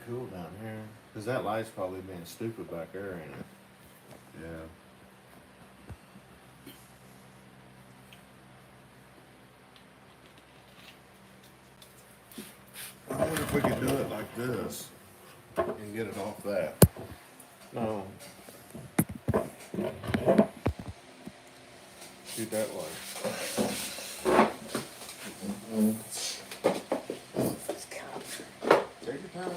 cool down here. Cause that light's probably being stupid back there, ain't it? Yeah. I wonder if we could do it like this and get it off that. No. Shoot that way. Take your time.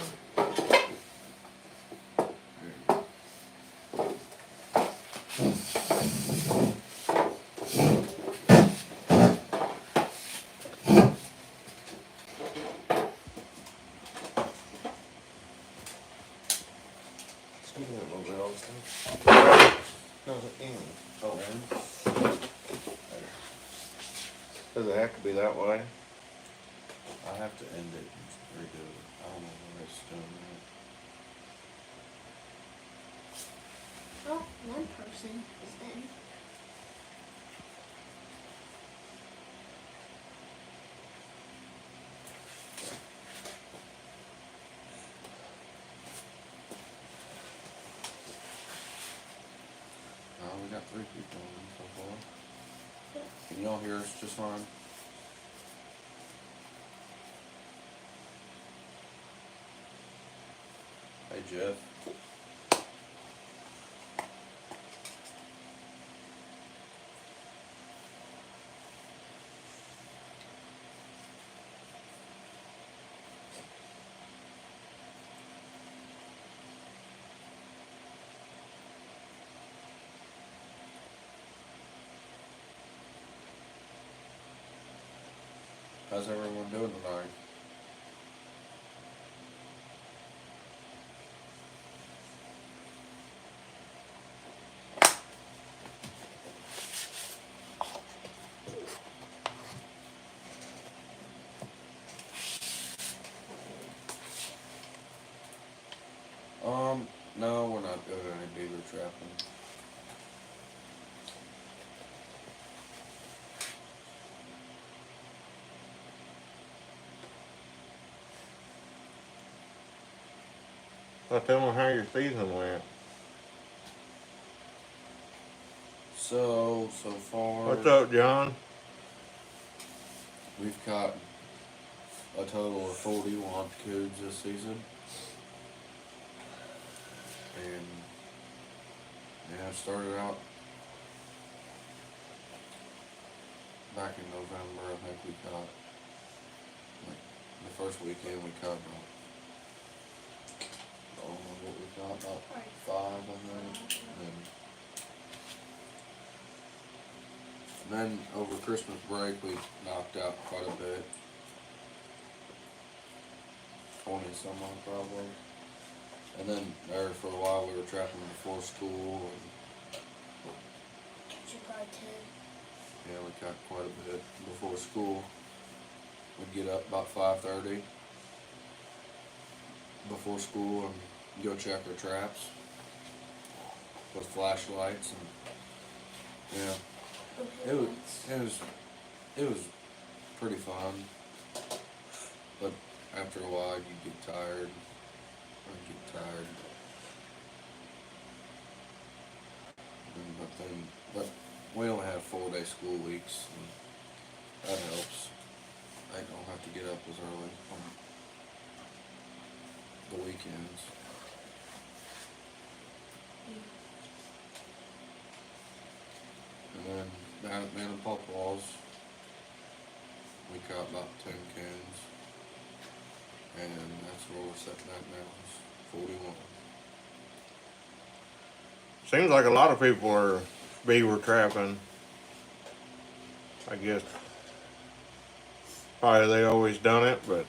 Scoot it a little bit, Austin. No, in. Oh, in. There. Does it have to be that way? I have to end it and redo it. I don't know where it's doing Oh, one person is in. that. Oh, we got 3 people in so far. Can y'all hear us just fine? Hey, Jeff. How's everyone doing tonight? No, we're not doing any beaver trapping. Well, tell me how your season went. So far, What's up, John? we've caught a total of 41 coons this season. And yeah, started out back in November. I think we caught, like, the first weekend we caught about, I don't know what we caught, about 5, I think. And then over Christmas break we knocked out quite a bit. 20 some odd probably. And then there for a while we were trapping before school, and Did you buy 10? yeah, we caught quite a bit before school. We'd get up about 5:30 before school and go check our traps with flashlights, and yeah, it was pretty fun. But after a while you get tired. But we only have 4-day school weeks, and that helps. I don't have to get up as early on the weekends. And then down at Man and Pawpaws, we caught about 10 coons, and that's where we're sitting at now, is 41. Seems like a lot of people are beaver trapping. I guess probably they always done it, but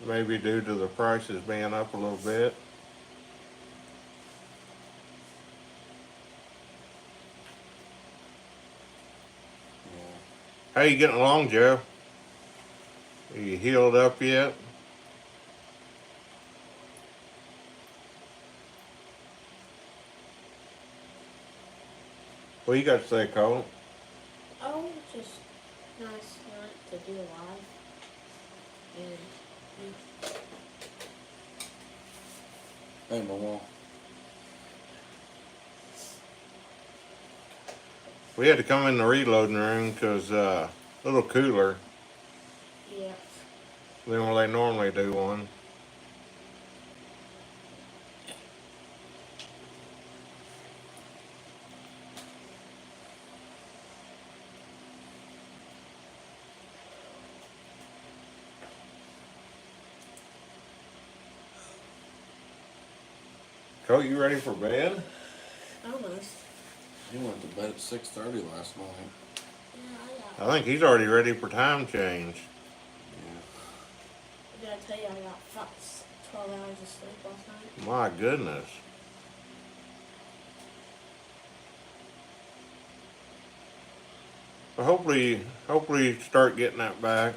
maybe due to the prices being up a little bit. Yeah. How you getting along, Jeff? Are you healed up yet? What you got to say, Cole? Oh, just nice not to do a live. And Hey, Mama. We had to come in the reloading room because a little cooler Yeah. than what they normally do one. Colt, you ready for bed? Almost. He went to bed at 6:30 last night. Yeah, I think he's already ready for time change. Yeah. Did I tell you I got 12 hours of sleep last night? My goodness. But hopefully you start getting that back.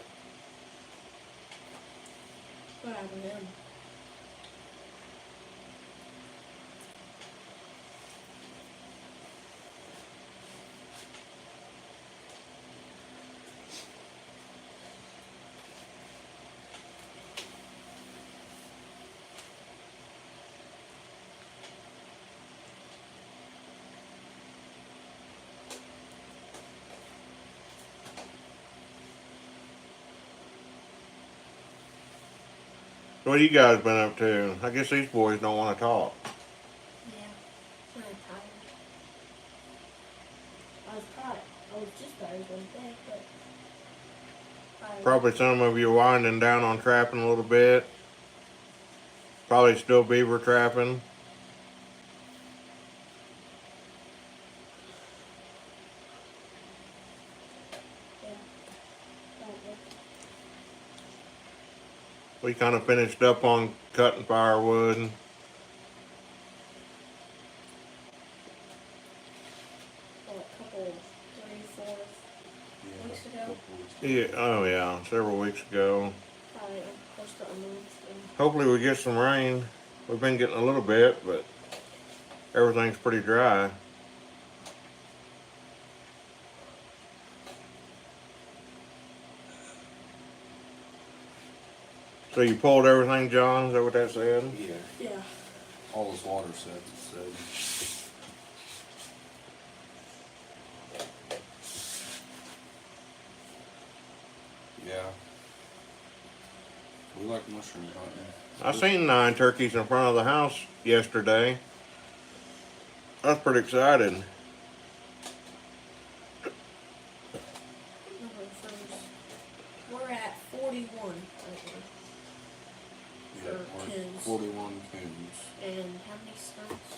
What happened to him? What you guys been up to? I guess these boys don't want to talk. Yeah. I'm tired. I was tired. I was just tired one day, but. Probably some of you winding down on trapping a little bit. Probably still beaver trapping. Yeah. Probably. We kind of finished up on cutting firewood. Well, a couple, 3, 4 weeks ago. Couple weeks Yeah, oh yeah, several weeks ago. Probably close to a month. Hopefully we get some rain. We've been getting a little bit, but everything's pretty dry. So you pulled everything, John? Is that what that said? Yeah. Yeah. All his water sets, it said. Yeah. We like mushroom hunting. I seen 9 turkeys in front of the house yesterday. I was pretty excited. We're at 41 right now. Yeah, For coons. 41 coons. And how many skunks?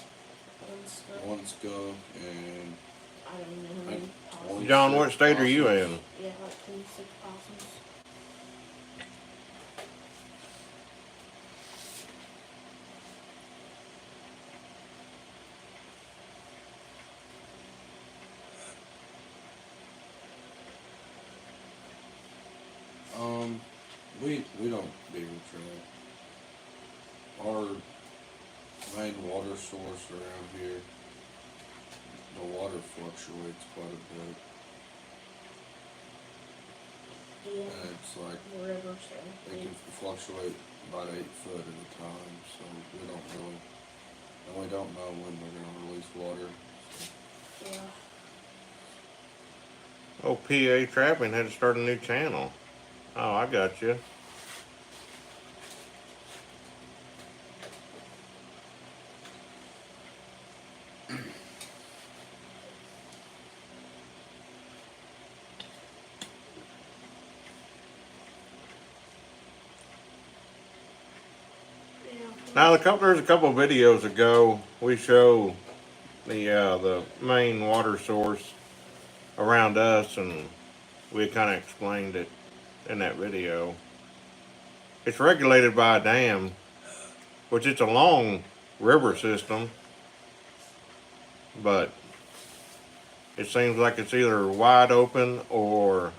One skunk. One skunk and I don't even know how many possums. John, what state are you in? Yeah, like 26 possums. We don't beaver trap. Our main water source around here, the water fluctuates quite a bit. Yeah. And it's like, The river, so. it can fluctuate about 8 foot at a time, so we don't really, and we don't know when we're gonna release water. Yeah. Oh, PA Trapping had to start a new channel. Oh, I got you. Now, there's a couple of videos ago we show the main water source around us, and we kind of explained it in that video. It's regulated by a dam, which it's a long river system, but it seems like it's either wide open or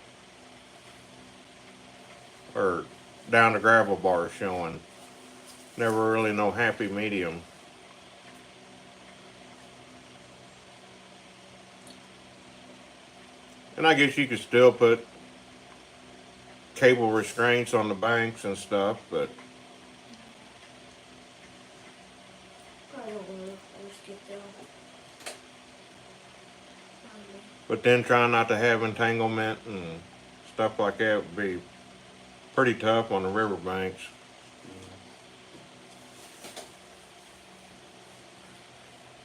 down the gravel bar showing. Never really no happy medium. And I guess you could still put cable restraints on the banks and stuff, but I don't know. I just get them. but then trying not to have entanglement and stuff like that would be pretty tough on the riverbanks.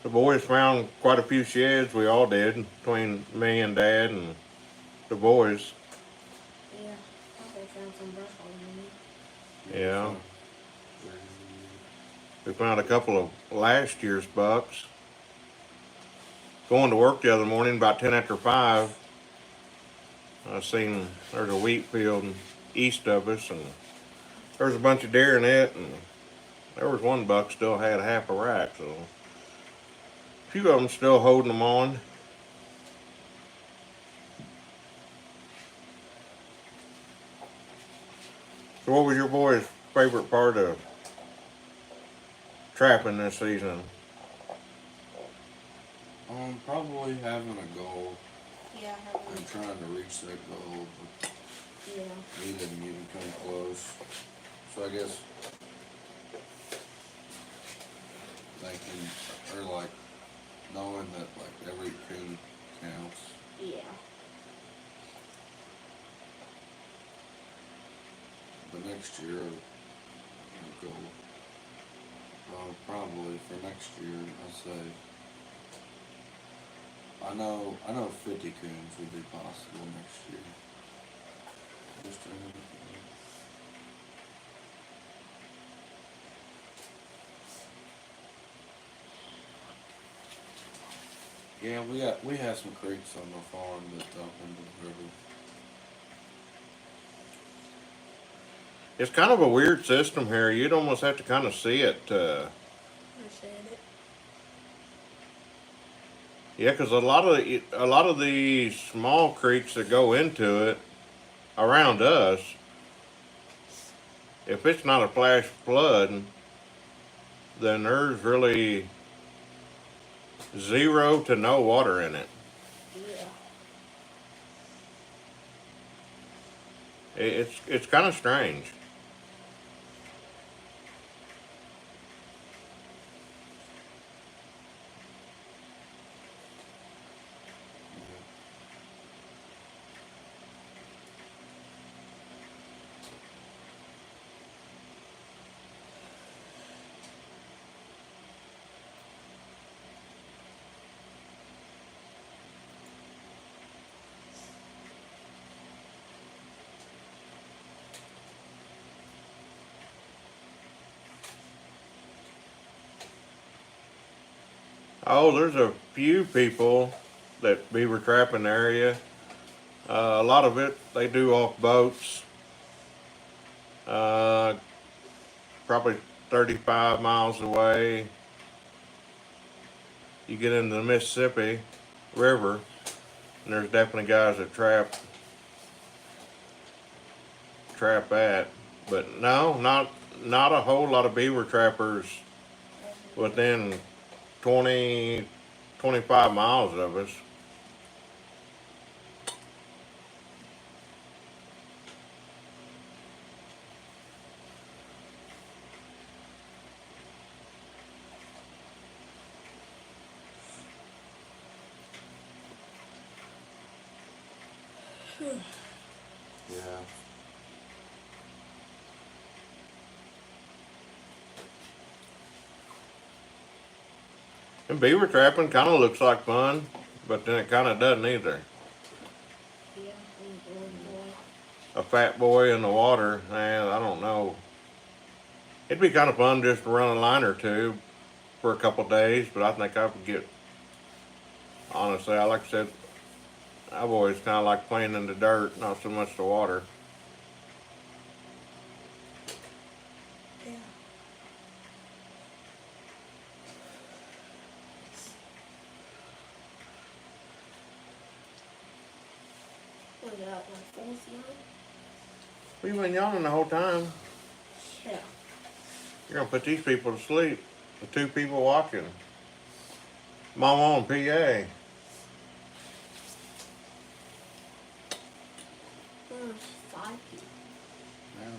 The boys found quite a few sheds. We all did, between me and Dad and the boys. Yeah, I thought they found some brush holes in it. Yeah. So, We found a couple of last year's bucks. Going to work the other morning about 10 after 5, I seen there's a wheat field east of us, and there's a bunch of deer in it, and there was one buck still had half a rack, so a few of them still holding them on. So what was your boy's favorite part of trapping this season? probably having a goal Yeah, and trying to reach that goal, but yeah. we didn't even come close. So I guess thinking, or like knowing that like every coon counts. Yeah. But next year, goal. Probably for next year, I say. I know 50 coons would be possible next year. Just yeah, we have some creeks on the farm that dump into the river. It's kind of a weird system here. You'd almost have to kind of see it. Understand it. Yeah, because a lot of the small creeks that go into it around us, if it's not a flash flood, then there's really zero to no water in it. Yeah. It's kind of strange. Oh, there's a few people that beaver trap in the area. A lot of it they do off boats. Uh, Probably 35 miles away. You get into the Mississippi River, and there's definitely guys that trap that. But no, not a whole lot of beaver trappers within 20, 25 miles of us. Yeah. And beaver trapping kind of looks like fun, but then it kind of doesn't either. Yeah. A fat boy in the water, man, I don't know. It'd be kind of fun just to run a line or two for a couple days, but I think I would get, honestly, I like I said, I've always kind of like playing in the dirt, not so much the water. Yeah. Was that my fourth year? We've been yawning the whole time. Yeah. You're gonna put these people to sleep. The two people watching. Mama and PA. There's 5 people. No.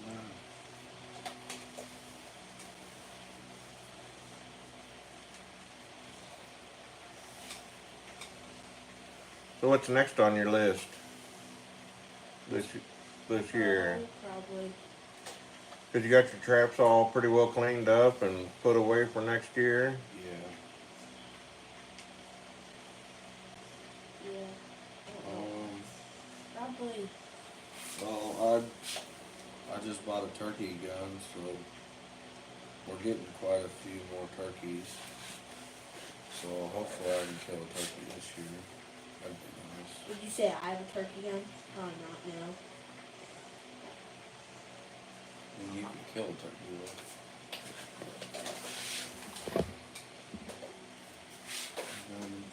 So what's next on your list this year? Probably. Cause you got your traps all pretty well cleaned up and put away for next year. Yeah. Yeah. Um. Probably. Well, I just bought a turkey gun, so we're getting quite a few more turkeys. So hopefully I can kill a turkey this year. That'd be nice. Would you say I have a turkey gun? Probably not, no. And you can kill a turkey with. Um,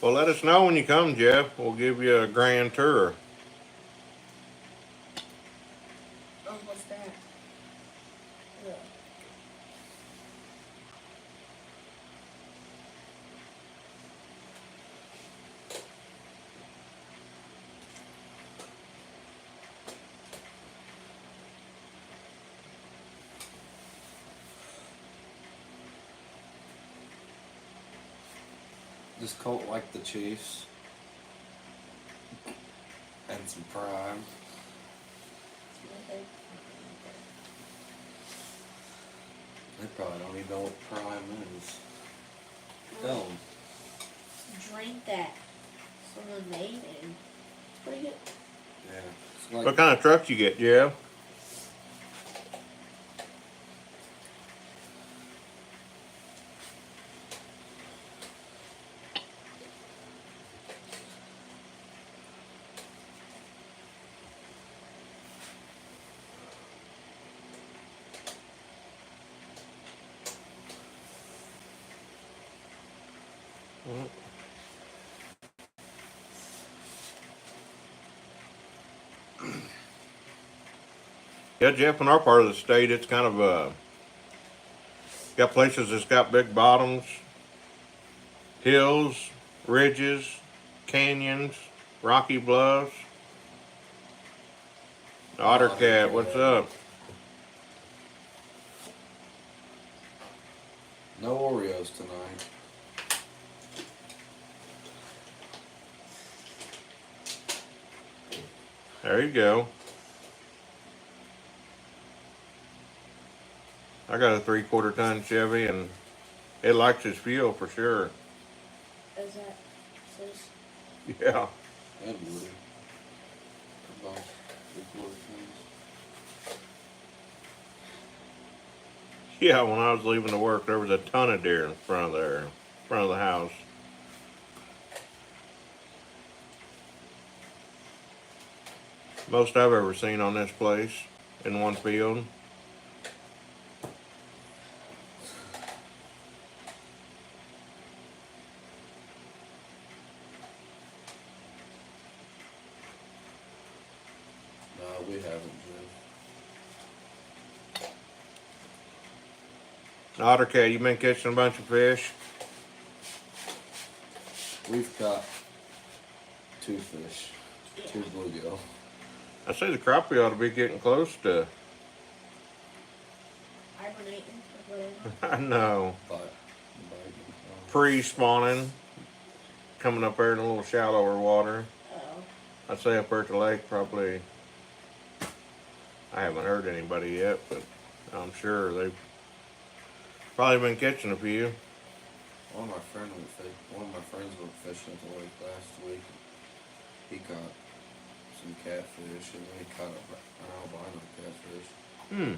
Well, let us know when you come, Jeff. We'll give you a grand tour. Oh, what's that? Yeah. this colt like the Chiefs. And some prime. They probably don't even know what prime is. Tell them. Drink that. Someone made it. It's pretty good. Yeah. It's like, What kind of truck you get, Jeff? Yeah, Jeff, in our part of the state, it's kind of got places that's got big bottoms, hills, ridges, canyons, rocky bluffs. Otter Cat, what's up? no Oreos tonight. There you go. I got a 3/4 ton Chevy and it likes its fuel for sure. Is that says Yeah. And Woody. About 3/4 tons. Yeah, when I was leaving to work, there was a ton of deer in front of there, in front of the house. Most I've ever seen on this place in one field. No, we haven't, Jeff. Otter Cat, you been catching a bunch of fish? We've caught 2 fish. yeah. 2 bluegill. I say the crappie ought to be getting close to. Hibernating or whatever. I know. But Pre-spawning, coming up there in a little shallower water. Oh. I'd say up there at the lake, probably. I haven't heard anybody yet, but I'm sure they've probably been catching a few. one of my friends went fishing at the lake last week. He caught some catfish, and then he caught an albino catfish. Yeah,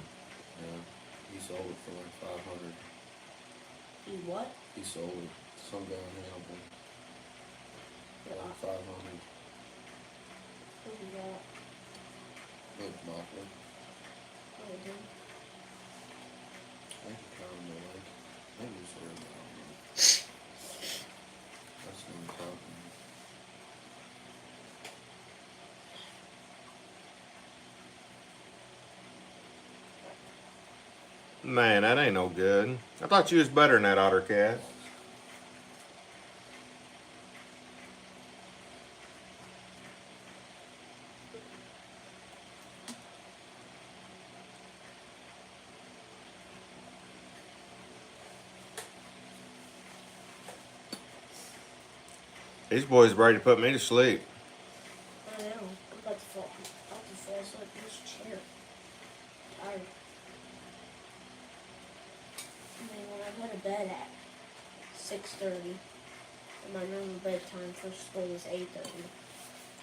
he sold it for like 500. He what? He sold it. Some guy in Hannibal. For like 500. Who was that? Good Mockler. Oh, dude. I think he caught him in the lake. Maybe he was there. I don't know. That's the only problem. Man, that ain't no good. I thought you was better than that Otter Cat. These boys ready to put me to sleep. I know. I'm about to fall asleep in this chair. Tired. I mean, when I go to bed at 6:30, and my normal bedtime for school is 8:30,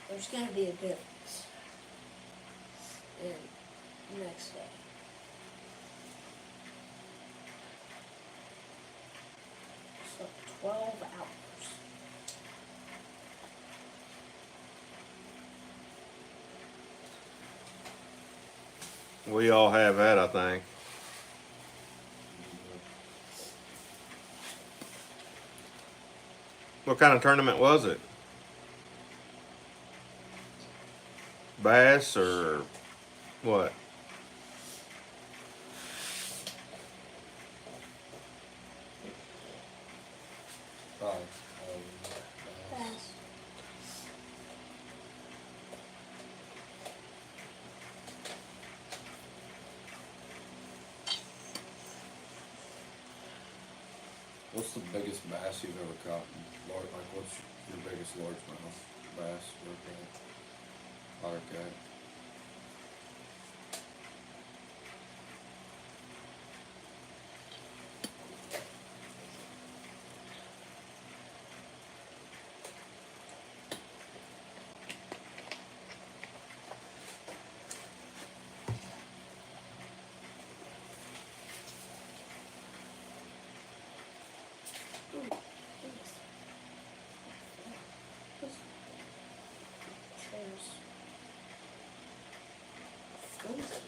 there's gonna be a difference in the next day. So 12 hours. We all have that, I think. What kind of tournament was it? Bass or what? Probably. Fast. What's the biggest bass you've ever caught? Like, what's your biggest largemouth bass or cat? Otter cat. Ooh, goodness. Those chairs. Flimsy.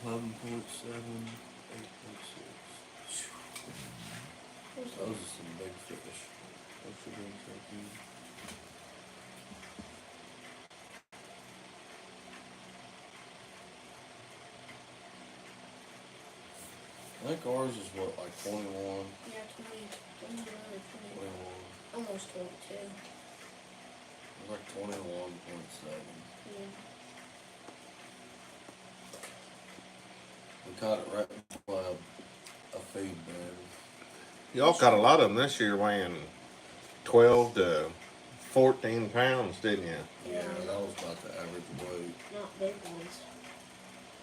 11.7, 8.6. Where's Those are some big fish. Those should be taken. I think ours is what, like 21? Yeah, 20, 21 or 20, 21. almost 22. It was like 21.7. Yeah. We caught it right before a feed bin. Y'all caught a lot of them this year weighing 12 to 14 pounds, didn't you? Yeah, that was about the average weight. Not big ones.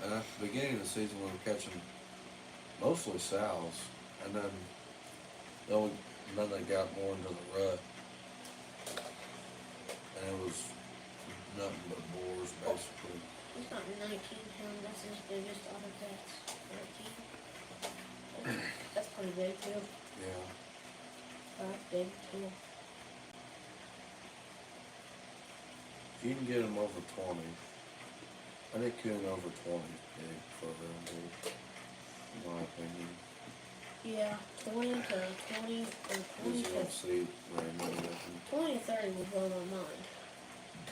And at the beginning of the season, we were catching mostly sows, and then they got more into the rut, and it was nothing but boars basically. He's got 19 pounds. That's his biggest otter cat's 19. That's pretty big too. Yeah. That's big too. If you can get them over 20, I think killing over 20 is big for a round deer, in my opinion. Yeah, 20 to 20 or 20 Because you don't to see very many of them. 20 to 30 would blow my mind.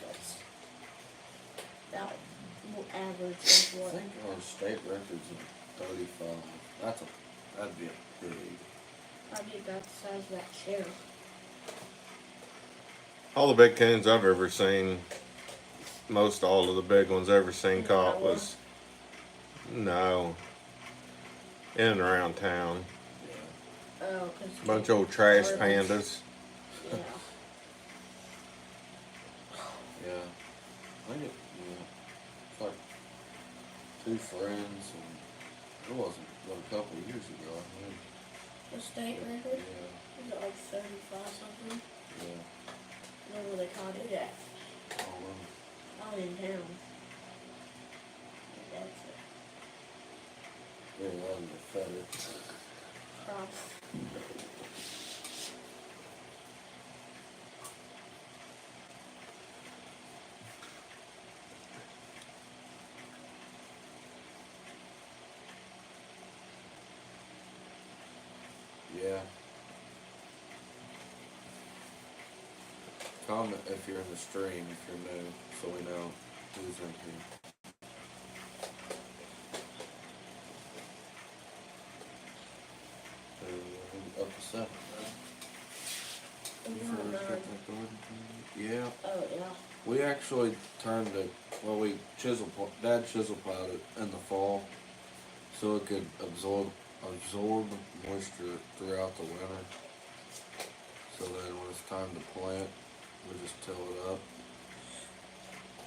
That's that average is I what. think our state record's at 35. That'd be a big. I'd be about the size of that chair. All the big coons I've ever seen, most all of the big ones I've ever seen caught was no in and around town. Yeah. Oh, cause Bunch of old trash garbage. pandas. Yeah. Yeah. I think it's like two friends, and it wasn't but a couple of years ago, I think. The state record? Yeah. Was it like 35 something? Yeah. Where were they caught it at? Oh, Out in town. That's it. yeah, that was a feather. Cross. Yeah. Comment if you're in the stream, if you're new, so we know who's in here. Up to 7, right? You No, finished no. up that garden? Yeah. Oh, yeah. We actually turned it, well, we Dad chisel plowed it in the fall so it could absorb absorb moisture throughout the winter. So then when it's time to plant, we just till it up,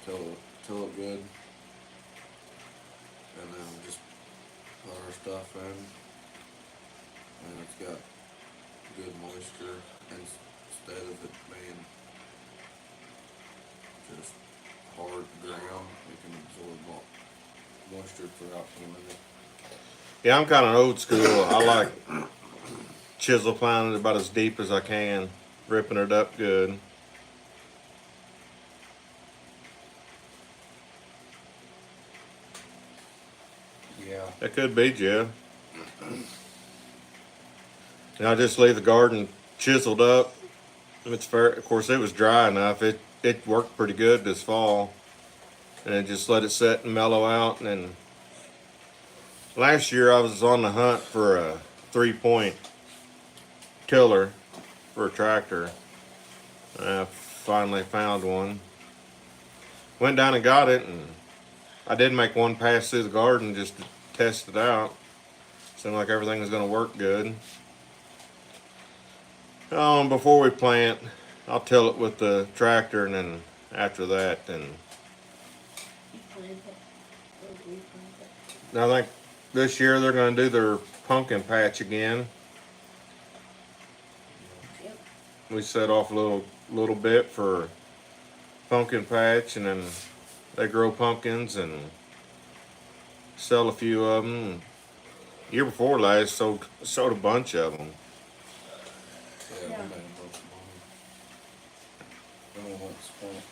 till it good, and then we just put our stuff in, and it's got good moisture instead of it being just hard ground. It can absorb moisture throughout the winter. Yeah, I'm kind of old school. I like chisel plowing it about as deep as I can, ripping it up good. Yeah. That could be, Jeff. And I just leave the garden chiseled up. It's fair. Of course, it was dry enough. It worked pretty good this fall, and then just let it set and mellow out. And then last year I was on the hunt for a 3-point tiller for a tractor. I finally found one. Went down and got it, and I did make one pass through the garden just to test it out. Seemed like everything was going to work good. Before we plant, I'll till it with the tractor, and then after that, then You plant it. Or replant it. I think this year they're going to do their pumpkin patch again. Yep. We set off a little bit for pumpkin patch, and then they grow pumpkins and sell a few of them. Year before last, sold a bunch of them. Yeah, Yeah. we made most money. Then we went and spent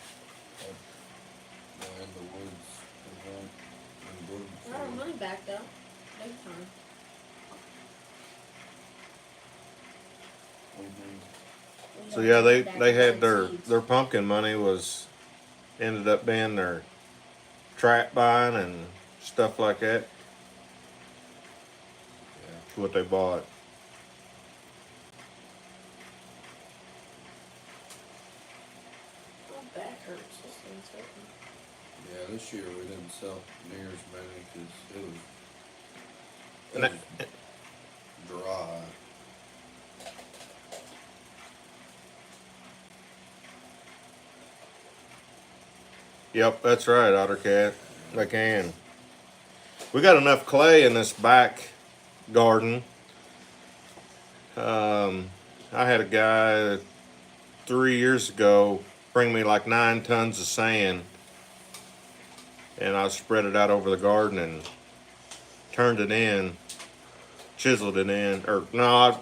in the woods and wood. Got our money back though. Big time. We So got yeah, our money they back they and had bought seeds. their pumpkin money was ended up being their trap buying and stuff like that. Yeah. What they bought. My back hurts. This thing's hurting. Yeah, this year we didn't sell near as many because it And was dry. Yep, that's right, Ottercat. They can. We got enough clay in this back garden. I had a guy 3 years ago bring me like 9 tons of sand, and I spread it out over the garden and turned it in, chiseled it in. Or no,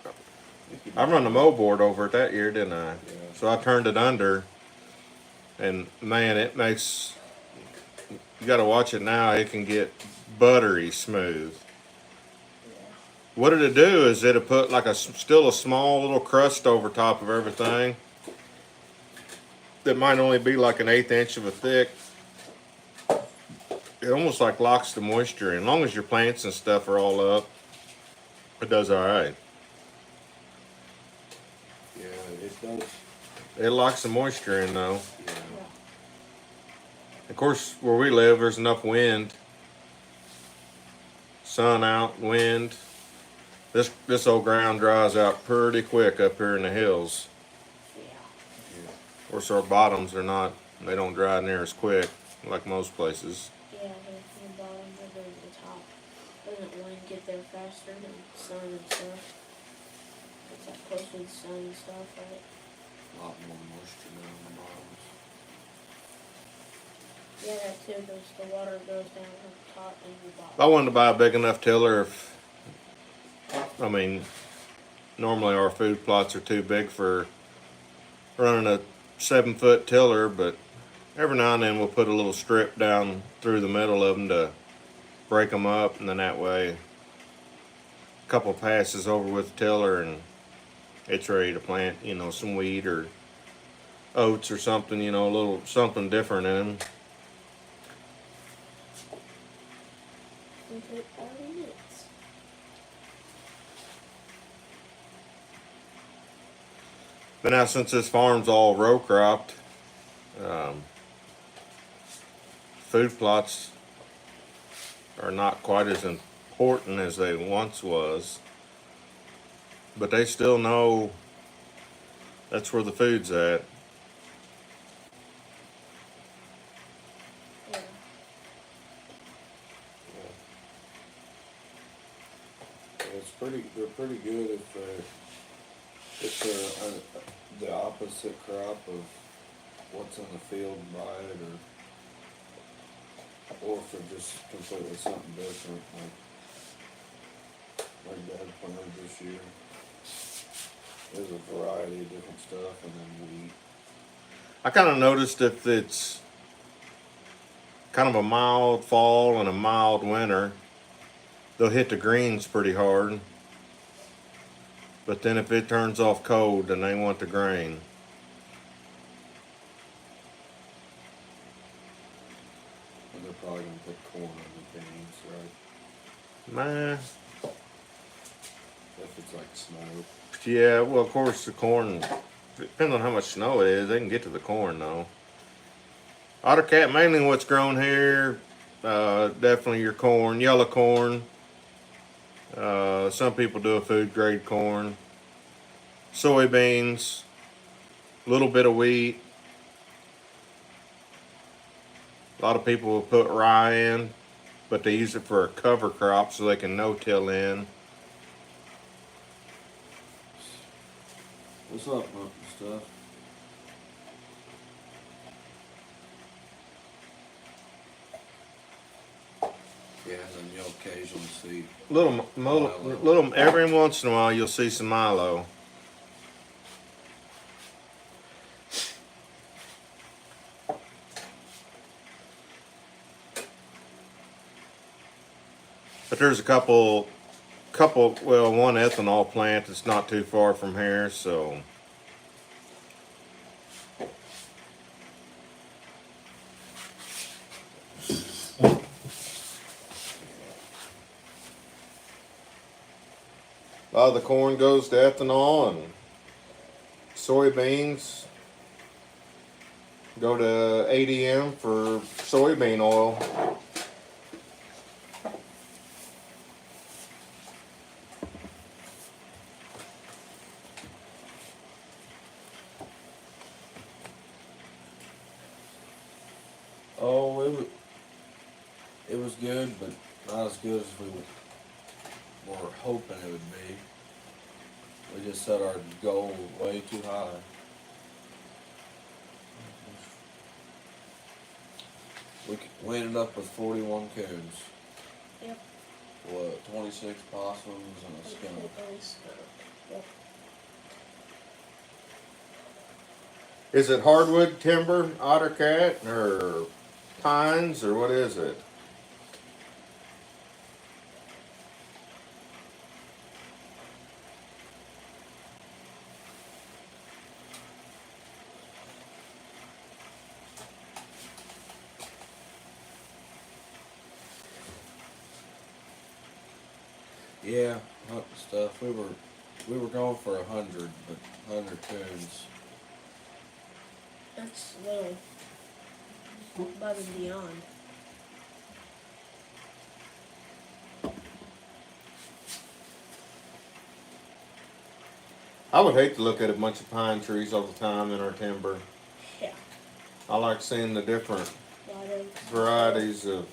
I run the mow board over it that year, didn't I? Yeah. So I turned it under, and man, it makes. You got to watch it now. It can get buttery smooth. Yeah. What it'd do is it'd put like still a small little crust over top of everything that might only be like an 1/8 inch of a thick. It almost like locks the moisture in. As long as your plants and stuff are all up, it does all right. Yeah, it does. It locks the moisture in though. Yeah. Yeah. Of course, where we live, there's enough wind, sun out, wind. This old ground dries out pretty quick up here in the hills. Yeah. Yeah. Of course, our bottoms are not. They don't dry near as quick like most places. Yeah, the bottom that goes to the top. Doesn't wind get there faster than sun and stuff? It's up close with the sun and stuff, right? A lot more moisture down the bottoms. Yeah, that too, because the water goes down the top and the bottom. I wanted to buy a big enough tiller. I mean, normally our food plots are too big for running a 7-foot tiller, but every now and then we'll put a little strip down through the middle of them to break them up, and then that way a couple passes over with the tiller and it's ready to plant, some wheat or oats or something, a little something different in them. We hit 30 minutes. But now since this farm's all row cropped, food plots are not quite as important important as they once was, but they still know that's where the food's at. Yeah. They're pretty good if they're the opposite crop of what's in the field by it, or if they're just completely something different, like Dad planted this year. There's a variety of different stuff, and then wheat. I kind of noticed if it's kind of a mild fall and a mild winter, they'll hit the greens pretty hard. But then if it turns off cold, then they want the grain. And they're probably gonna put corn on the beans, right? Man, If it's like snow. yeah, well, of course, the corn, depends on how much snow it is, they can get to the corn though. Otter cat, mainly what's grown here, definitely your corn, yellow corn. Some people do a food grade corn, soybeans, a little bit of wheat. A lot of people will put rye in, but they use it for a cover crop so they can no-till in. What's up, Muck and stuff? Yeah, and then you'll occasionally see. Little, every once in a while you'll see some milo. But there's a couple, well, one ethanol plant that's not too far from here, so. A lot of the corn goes to ethanol, and soybeans go to ADM for soybean oil. Oh, it was good, but not as good as we were hoping it would be. We just set our goal way too high. We ended up with 41 coons. Yep. What, 26 possums and a skunk. Yep. Is it hardwood timber, otter cat, or pines, or what is it? Yeah, hunting stuff. We were going for 100, but 100 coons. That's little above and beyond. I would hate to look at a bunch of pine trees all the time in our timber. Yeah. I like seeing the different Lot of varieties of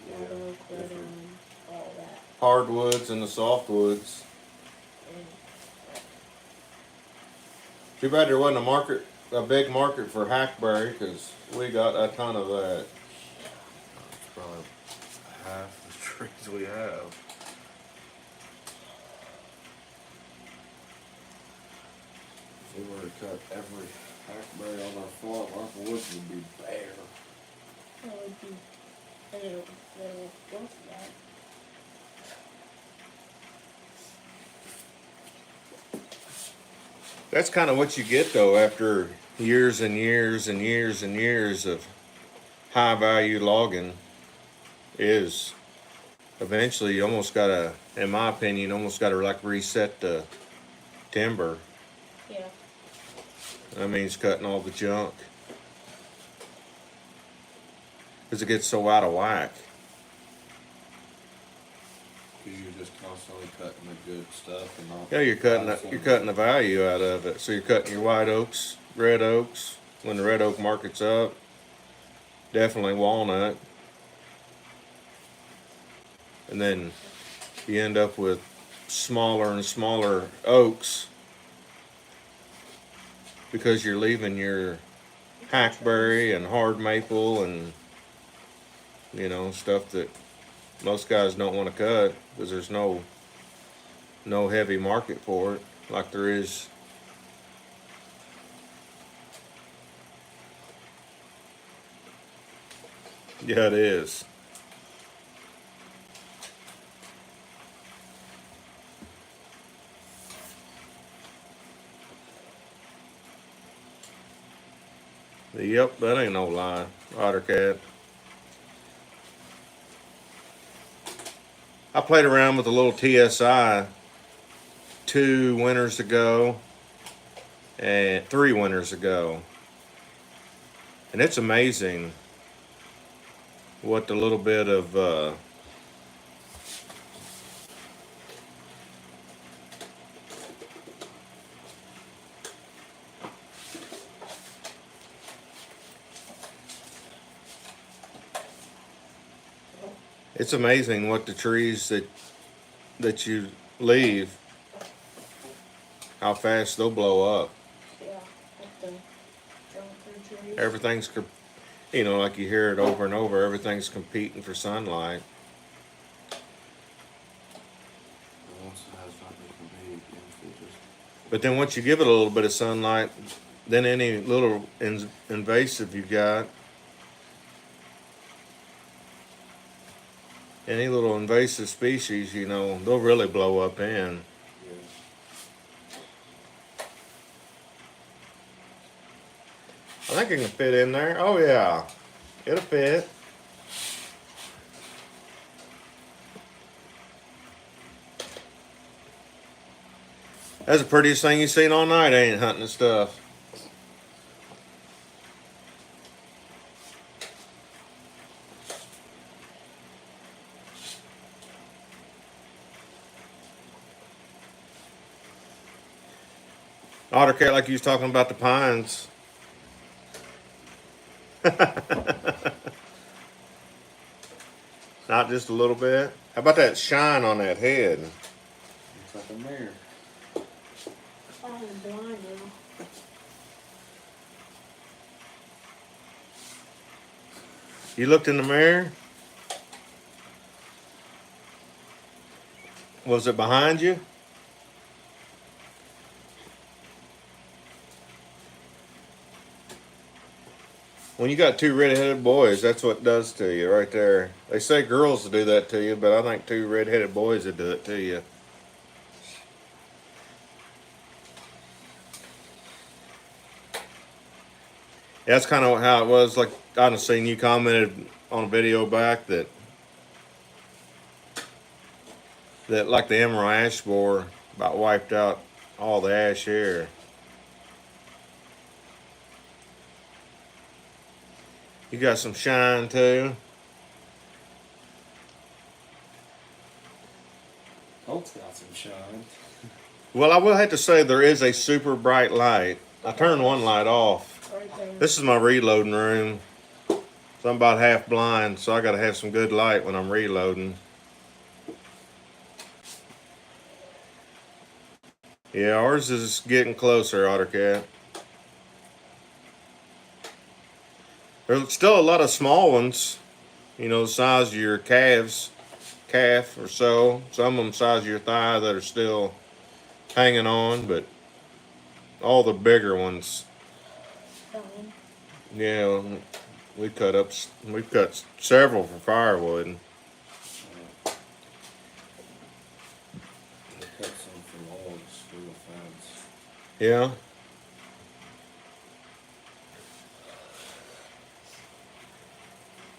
lot of oak, red elm, all that. hardwoods and the softwoods. And Too bad there wasn't a big market for hackberry, because we got a ton of that. It's probably half the trees we have. If we were to cut every hackberry on our farm, our woods would be bare. that would be a little worth that. That's kind of what you get though after years and years and years and years of high value logging. Is eventually you almost gotta, in my opinion, almost gotta like reset the timber. Yeah. That means cutting all the junk, because it gets so out of whack. Cause you're just constantly cutting the good stuff and not. Yeah, you're cutting the value out of it. So you're cutting your white oaks, red oaks. When the red oak market's up, definitely walnut. And then you end up with smaller and smaller oaks because you're leaving your hackberry and hard maple and stuff that most guys don't want to cut because there's no heavy market for it like there is. Yeah, it is. Yep, that ain't no lie, Ottercat. I played around with a little TSI 2 winters ago and 3 winters ago. And it's amazing what the little bit of it's amazing what the trees that you leave, how fast they'll blow up. Yeah, like the jumper trees. Everything's, like you hear it over and over, everything's competing for sunlight. Once it has something to compete against, it just. But then once you give it a little bit of sunlight, then any little invasive you got, any little invasive species, they'll really blow up in. Yeah. I think it can fit in there. Oh yeah, it'll fit. That's the prettiest thing you've seen all night, ain't it, hunting and stuff? Ottercat, like you was talking about the pines. Not just a little bit. How about that shine on that head? It's like a mirror. I'm blind now. You looked in the mirror? Was it behind you? When you got 2 red-headed boys, that's what it does to you right there. They say girls will do that to you, but I think 2 red-headed boys would do it to you. Yeah, that's kind of how it was. Like I done seen you commented on a video back that like the emerald ash borer about wiped out all the ash here. You got some shine too. Colt's got some shine. Well, I will have to say there is a super bright light. I turned one light off. Right there. This is my reloading room. So I'm about half blind, so I gotta have some good light when I'm reloading. Yeah, ours is getting closer, Ottercat. There's still a lot of small ones, the size of your calf or so. Some of them size of your thigh that are still hanging on, but all the bigger ones, Fine. yeah, we've cut several for firewood. They cut some for logs for the fence. Yeah.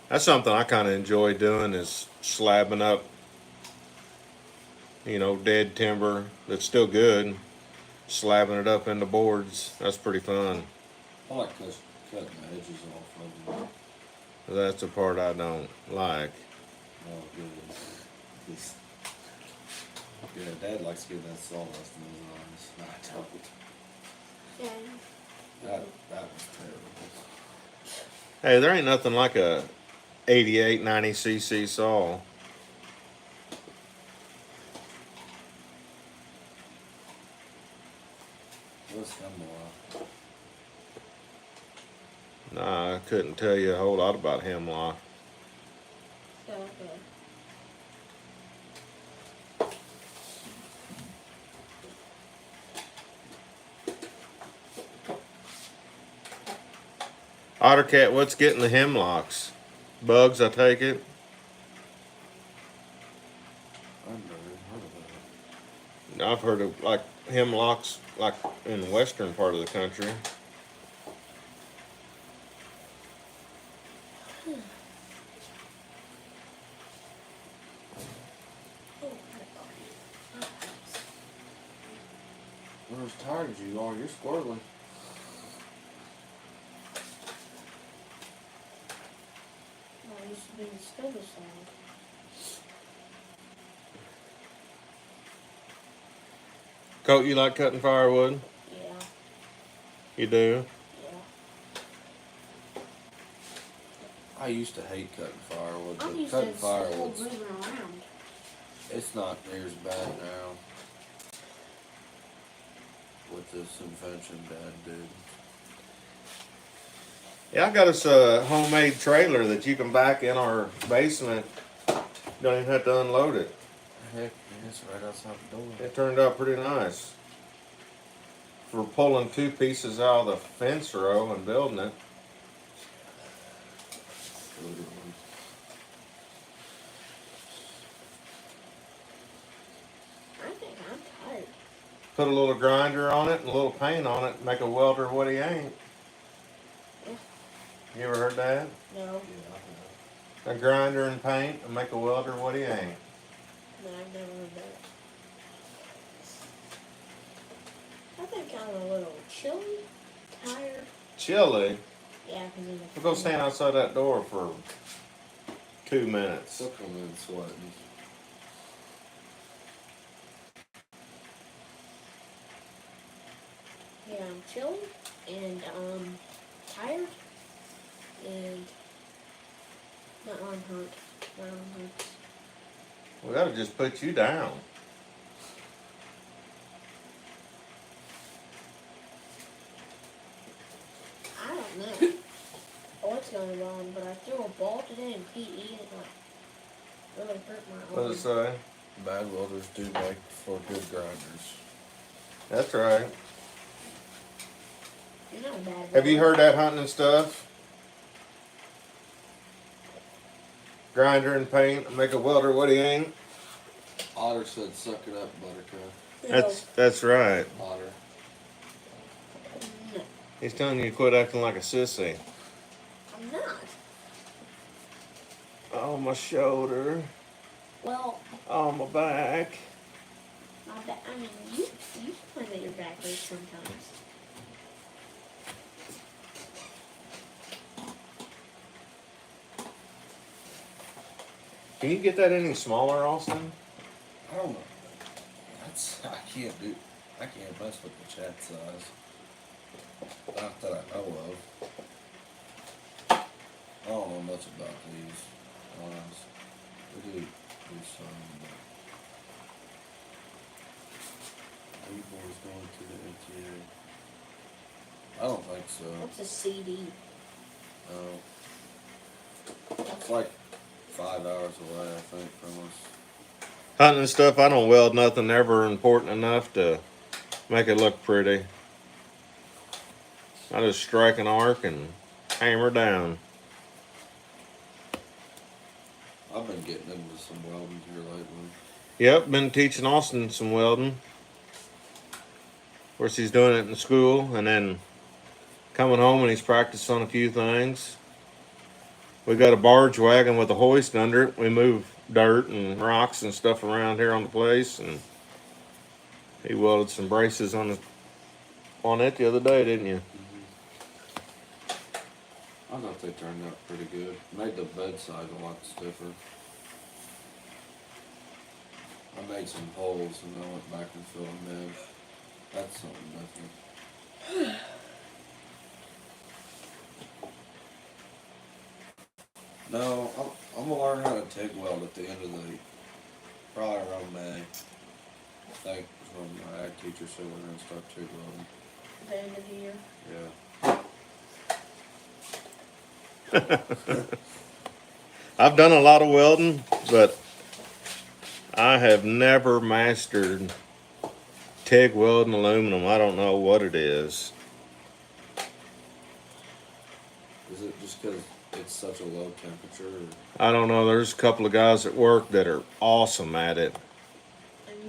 That's something I kind of enjoy doing is slabbing up, dead timber that's still good, slabbing it up into boards. That's pretty fun. I like cutting the edges off of them. That's the part I don't like. Oh, good. Just Yeah, Dad likes to get that salt rust in his eyes. No, I don't. Yeah. That was terrible. Hey, there ain't nothing like a 88, 90cc saw. What's hemlock? Nah, I couldn't tell you a whole lot about hemlock. Yeah, okay. Ottercat, what's getting the hemlocks? Bugs, I take it. I've never even heard of that. I've heard of like hemlocks, like in the western part of the country. Oh, my God. You're as tired as you are. You're squirrely. I used to be the stove side. Coat, you like cutting firewood? Yeah, You do? yeah. I used to hate cutting firewood, I'm but used cutting to still firewood's moving around. it's not near as bad now. With this invention Dad did. Yeah, I got us a homemade trailer that you can back in our basement. Don't even have to unload it. Heck, it's right outside the door. It turned out pretty nice. For pulling two pieces out of the fence row and building it. I think I'm tired. Put a little grinder on it and a little paint on it, make a welder what he ain't. You ever heard that? No, A grinder and paint and make a welder what he ain't. no, I've never heard that. I think I'm a little chilly, tired. Chilly. Yeah, because of the We'll go stand outside that door for 2 minutes. Still coming in sweating. Yeah, I'm chilly and tired and my arm hurt. My arm hurts. We gotta just put you down. I don't know what's going on, but I threw a ball today in PE and it like really hurt my What arm. it say? Bad welders do make for good grinders. That's right. You're not a bad Have you welder. heard that hunting and stuff? Grinder and paint, make a welder what he ain't. Otter said, "Suck it up, Buttercup." No. That's right. Otter. No, He's telling you to quit acting like a sissy. I'm not. Oh, my shoulder. Well, Oh, my back. my back. I mean, you complain that your back hurts sometimes. Can you get that any smaller, Austin? I don't know. I can't mess with the chat size. Not that I know of. I don't know much about these ones. We do some, but you boys going to the ATA? I don't think so. What's a CD? No. It's like 5 hours away, I think, from us. Hunting and stuff, I don't weld nothing ever important enough to make it look pretty. I just strike an arc and hammer down. I've been getting into some welding here lately. Yep, been teaching Austin some welding. Of course, he's doing it in school, and then coming home and he's practiced on a few things. We got a barge wagon with a hoist under it. We move dirt and rocks and stuff around here on the place, and he welded some braces on it the other day, didn't you? I thought they turned out pretty good. Made the bedside a lot stiffer. I made some holes and I went back and filled them in. That's something different. No, I'm gonna learn how to TIG weld at the end of the, probably around May. I think is when my ag teacher said we're gonna start TIG welding. The end of the year. Yeah. I've done a lot of welding, but I have never mastered TIG welding aluminum. I don't know what it is. Is it just because it's such a low temperature? Or? I don't know. There's a couple of guys at work that are awesome at it,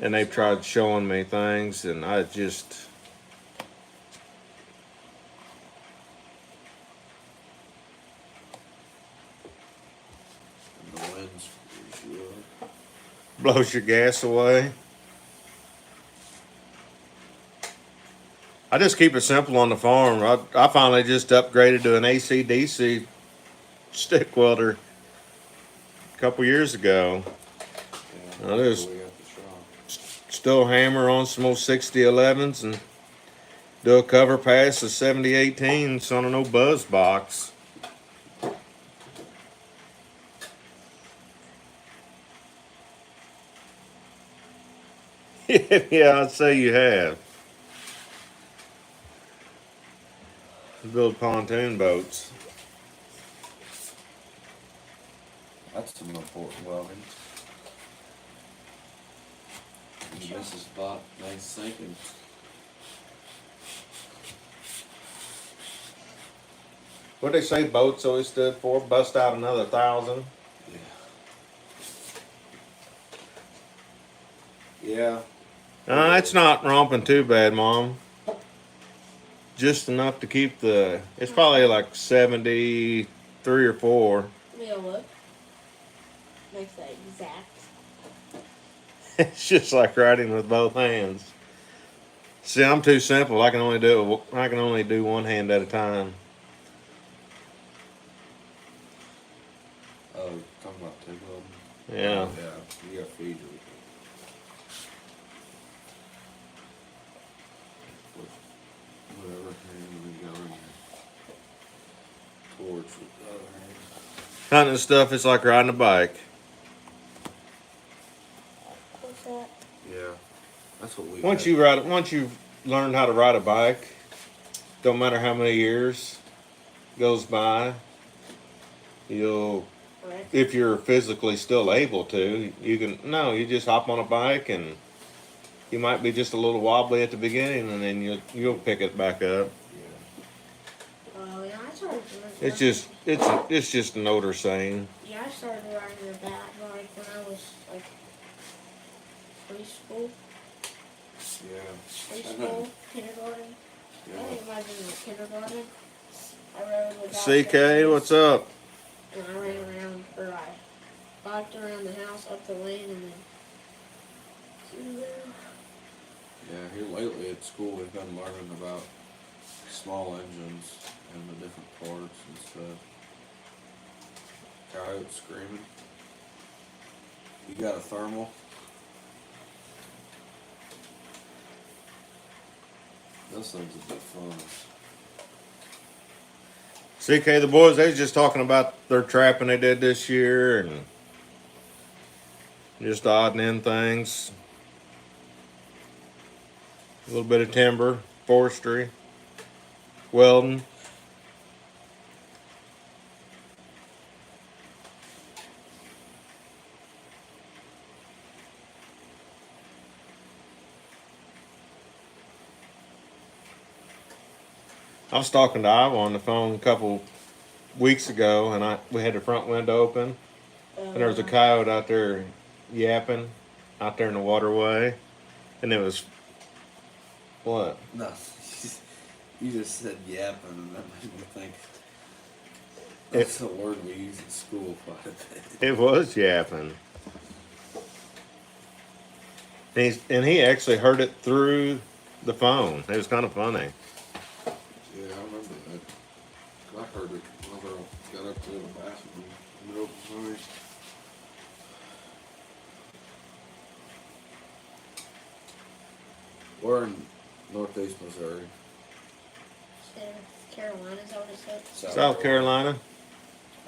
and they've tried showing me things, and I just. And the wind screws you up. Blows your gas away. I just keep it simple on the farm. I finally just upgraded to an AC/DC stick welder a couple years ago. Yeah, Now, that's what we got the shop. Still hammer on some old 6011s and do a cover pass of 7018s on an old buzz box. Yeah, I'd say you have. Build pontoon boats. That's some important welding. You miss a spot, nice sinking. What they say boats always stood for? Bust out another 1,000. Yeah. It's not romping too bad, Mom. Just enough to keep the. It's probably like 73 or 4. We'll look. Makes that exact. It's just like writing with both hands. See, I'm too simple. I can only do one hand at a time. Oh, talking about TIG welding? Yeah. Yeah, you gotta feed it. Whatever hand we go in here. Torch with the other hand. Hunting stuff, it's like riding a bike. What's that? Yeah, that's what we. Once you've learned how to ride a bike, don't matter how many years goes by, if you're physically still able to, you just hop on a bike and you might be just a little wobbly at the beginning and then you'll pick it back up. Oh yeah, I started. It's just an older saying. Yeah, I started riding a bike when I was like preschool. Yeah. Preschool, kindergarten. I Yeah. think it might have been like kindergarten. I rode without CK, the what's up? And I ran around, or I biked around the house up the lane and then through there. Yeah, here lately at school we've been learning about small engines and the different parts and stuff. Coyote screaming. You got a thermal? Those things would be fun. CK, the boys, they was just talking about their trapping they did this year and just odding in things. A little bit of timber, forestry, welding. I was talking to Iowa on the phone a couple weeks ago, and we had the front window open, and there was a coyote out there yapping out there in the waterway, and it was what? No, you just said yapping, and that made me think. That's a word we use at school quite a bit. It was yapping. And he actually heard it through the phone. It was kind of funny. Yeah, I remember that. I heard it whenever I got up to the bathroom in the middle of the night. We're in northeast Missouri. Instead of Carolina's already said. South Carolina.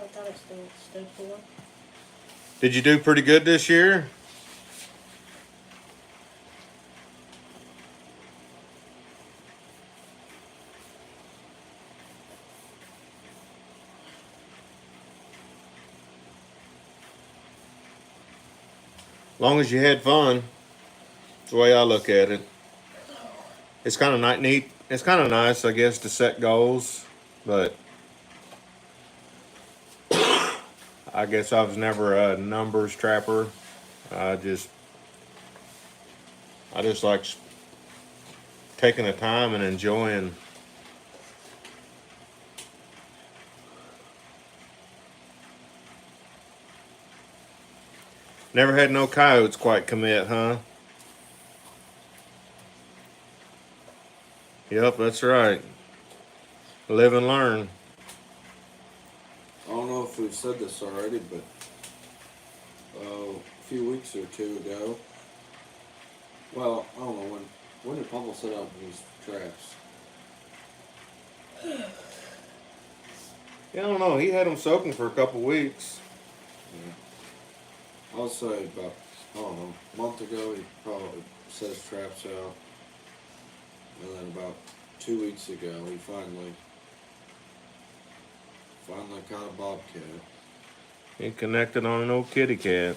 I thought it still stood for. Did you do pretty good this year? Long as you had fun. That's the way I look at it. It's kind of neat. It's kind of nice, I guess, to set goals, but I guess I was never a numbers trapper. I just like taking the time and enjoying. Never had no coyotes quite commit, huh? Yep, that's right. Live and learn. I don't know if we've said this already, but a few weeks or two ago, well, I don't know when did Papa set up these traps? Yeah, I don't know. He had them soaking for a couple weeks. I'll say about, I don't know, a month ago he probably set his traps out. And then about 2 weeks ago he finally caught a bobcat. He connected on an old kitty cat.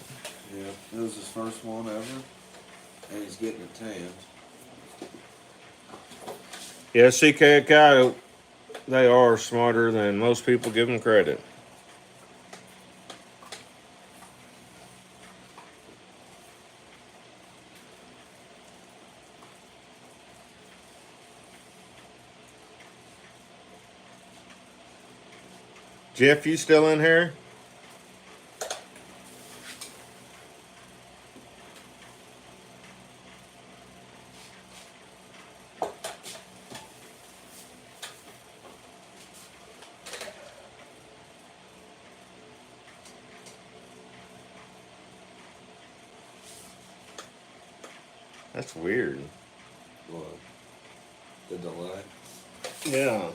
Yeah, it was his first one ever. And he's getting it tanned. Yeah, CK coyote, they are smarter than most people give them credit. Jeff, you still in here? That's weird. What? The delay? Yeah.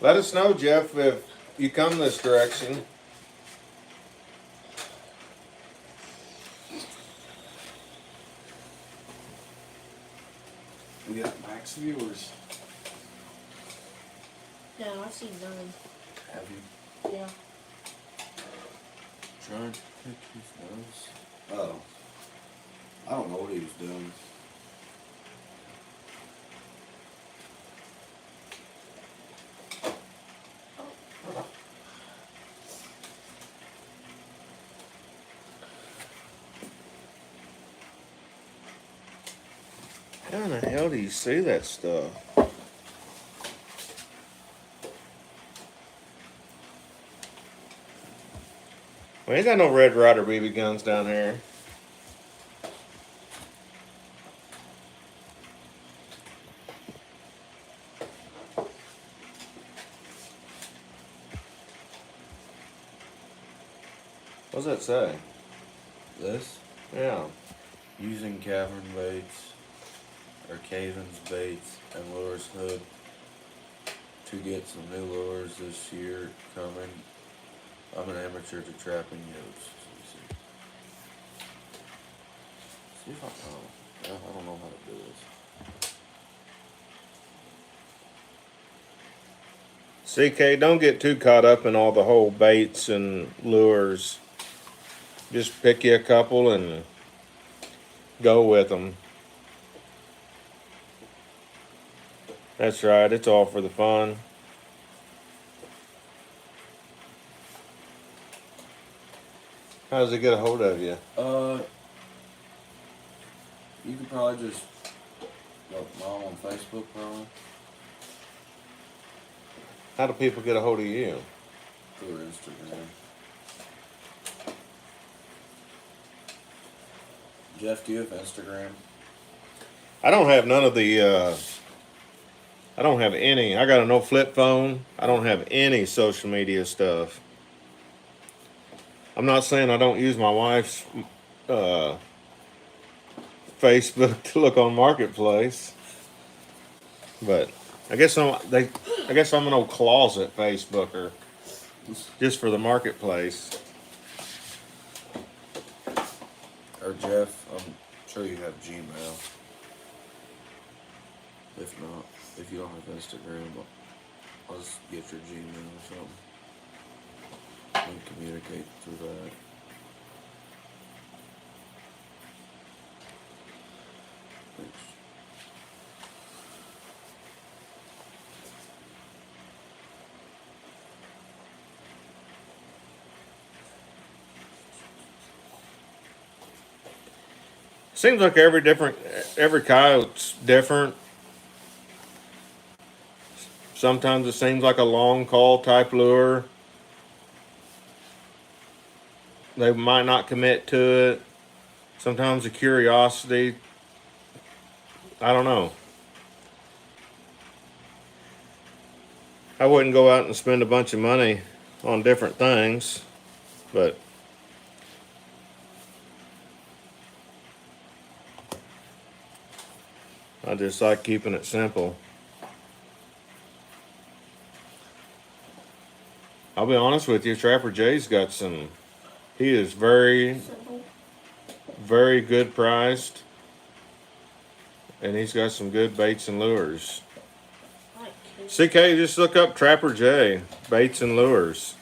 Let us know, Jeff, if you come this direction. We got max viewers. No, I've seen none. Have you? Yeah. Trying to pick his nose. Oh. I don't know what he was doing. How in the hell do you see that stuff? We ain't got no Red Ryder BB guns down here. What's that say? This? Yeah. Using cavern baits or Caven's baits and lures hood to get some new lures this year coming. I'm an amateur to trapping yotes. See if I don't know how to do this. CK, don't get too caught up in all the whole baits and lures. Just pick you a couple and go with them. That's right, it's all for the fun. How does it get a hold of you? You could probably just look mom on Facebook probably How do people get a hold of you? through Instagram. Jeff, do you have Instagram? I don't have none of the, I don't have any. I got a no flip phone. I don't have any social media stuff. I'm not saying I don't use my wife's uh, Facebook to look on Marketplace, but I guess I guess I'm an old closet Facebooker just for the Marketplace. Or Jeff, I'm sure you have Gmail. If not, if you don't have Instagram, I'll just get your Gmail or something. And communicate through that. Thanks. Seems like every coyote's different. Sometimes it seems like a long call type lure. They might not commit to it. Sometimes a curiosity. I don't know. I wouldn't go out and spend a bunch of money on different things, but I just like keeping it simple. I'll be honest with you, Trapper Jay's got some. He is very, Simple. very good priced, and he's got some good baits and lures. Like cake. CK, just look up Trapper Jay baits and lures.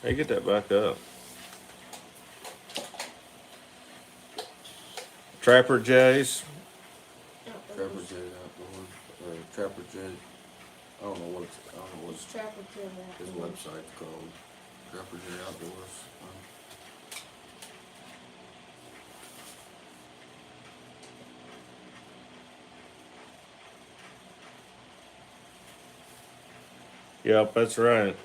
Hey, get that back up. Trapper Jay's. Trapper J Outdoors or Trapper J. I don't know what It's Trapper Jay. his website's called. Trapper J Outdoors. Yep, that's right.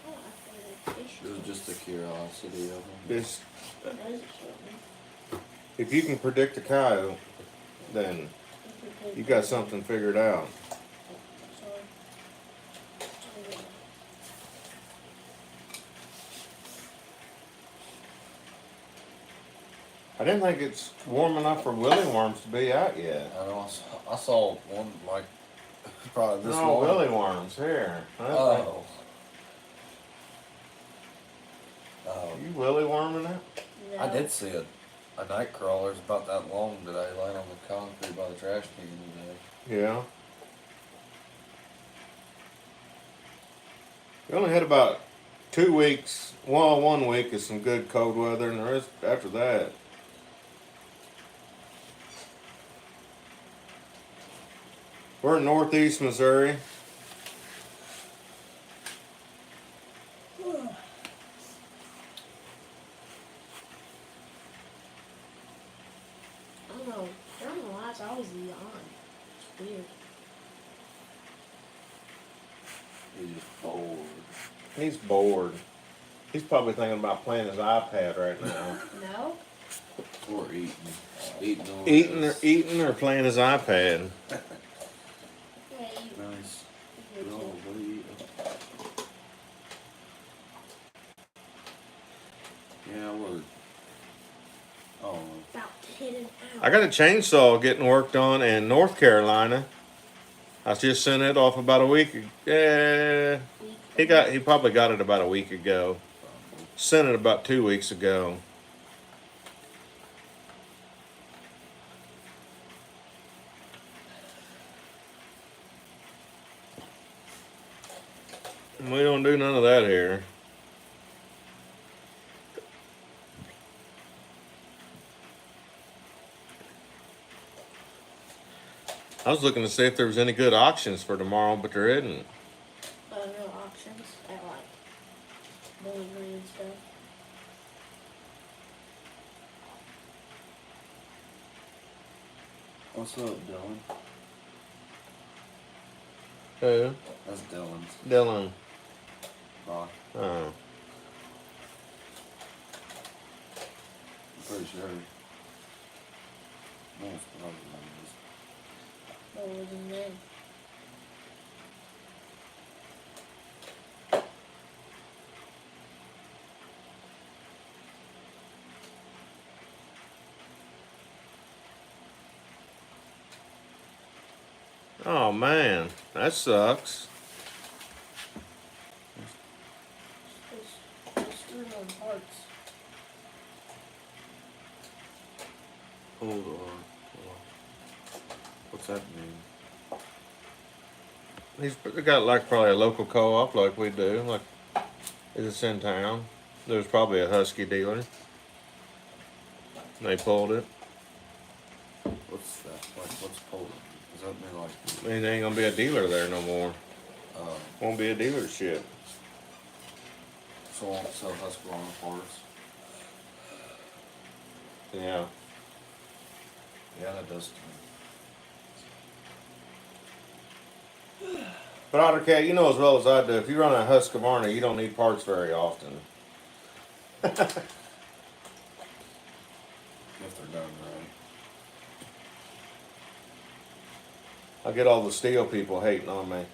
Oh, I thought It was just the curiosity of them. Just, it does it show me. if you can predict a coyote, then you got something figured out. Sorry. I didn't think it's warm enough for willy worms to be out yet. I know. I saw one like probably this No morning. willy worms here. Oh. You willy worming it? No. I did see a night crawler. It's about that long that I laying on the concrete by the trash can today. Yeah. We only had about 2 weeks. Well, 1 week is some good cold weather, and the rest after that. We're in northeast Missouri. I don't know. During the lights, I always yawn. It's weird. He's just bored. He's bored. He's probably thinking about playing his iPad right now. No? Or eating. Eating or playing his iPad. Yeah, you. Nice. You No, too. what are you eating? Yeah, we're. Oh, About to hit an hour. I got a chainsaw getting worked on in North Carolina. I just sent it off about a week. He probably got it about a week ago. Sent it about 2 weeks ago. We don't do none of that here. I was looking to see if there was any good auctions for tomorrow, but there isn't. No auctions at like Bowling Green and stuff. what's up, Dylan? Who? That's Dylan's. Dylan. Bye. Oh. I'm pretty sure. Most probably is. What was his name? Oh man, that sucks. Just screw on parts. Hold on. What's that mean? He's got like probably a local co-op like we do. Like, it's in town. There's probably a Husky dealer. They pulled it. What's that? Like, what's Poland? Does that mean like, I mean, there ain't gonna be a dealer there no more. uh, Won't be a dealership. so I won't sell Husqvarna parts? Yeah. Yeah, that does. But Otter Cat, you know as well as I do, if you run a Husqvarna, you don't need parts very often. If they're done right. I get all the steel people hating on me.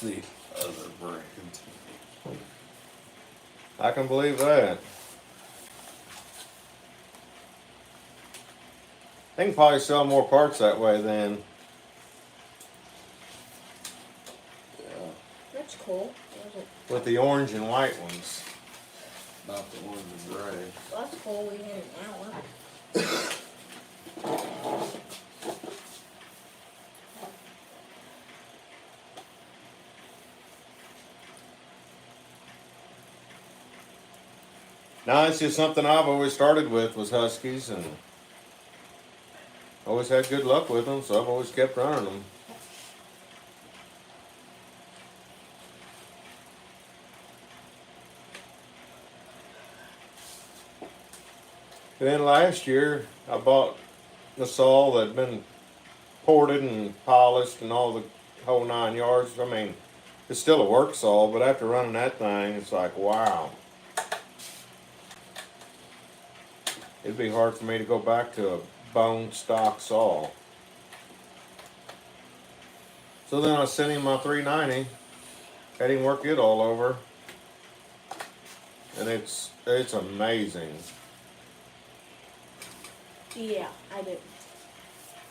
The other brand. I can believe that. They can probably sell more parts that way than. Yeah. That's cool. With the orange and white ones. Not the orange and gray. Well, that's cool. We had an hour. No, it's just something I've always started with was Huskies and always had good luck with them, so I've always kept running them. And then last year I bought the saw that had been ported and polished and all the whole 9 yards. I mean, it's still a work saw, but after running that thing, it's like, wow. It'd be hard for me to go back to a bone stock saw. So then I sent him my 390, had him work it all over, and it's amazing. Yeah, I do.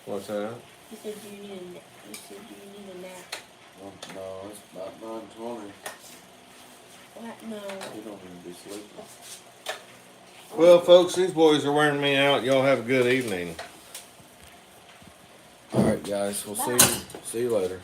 What's that? He said you need a nap. He said you need a nap. Well, no, it's about 9:20. What? No. You don't even be sleeping. Well, folks, these boys are wearing me out. Y'all have a good evening. Alright guys, we'll see you later.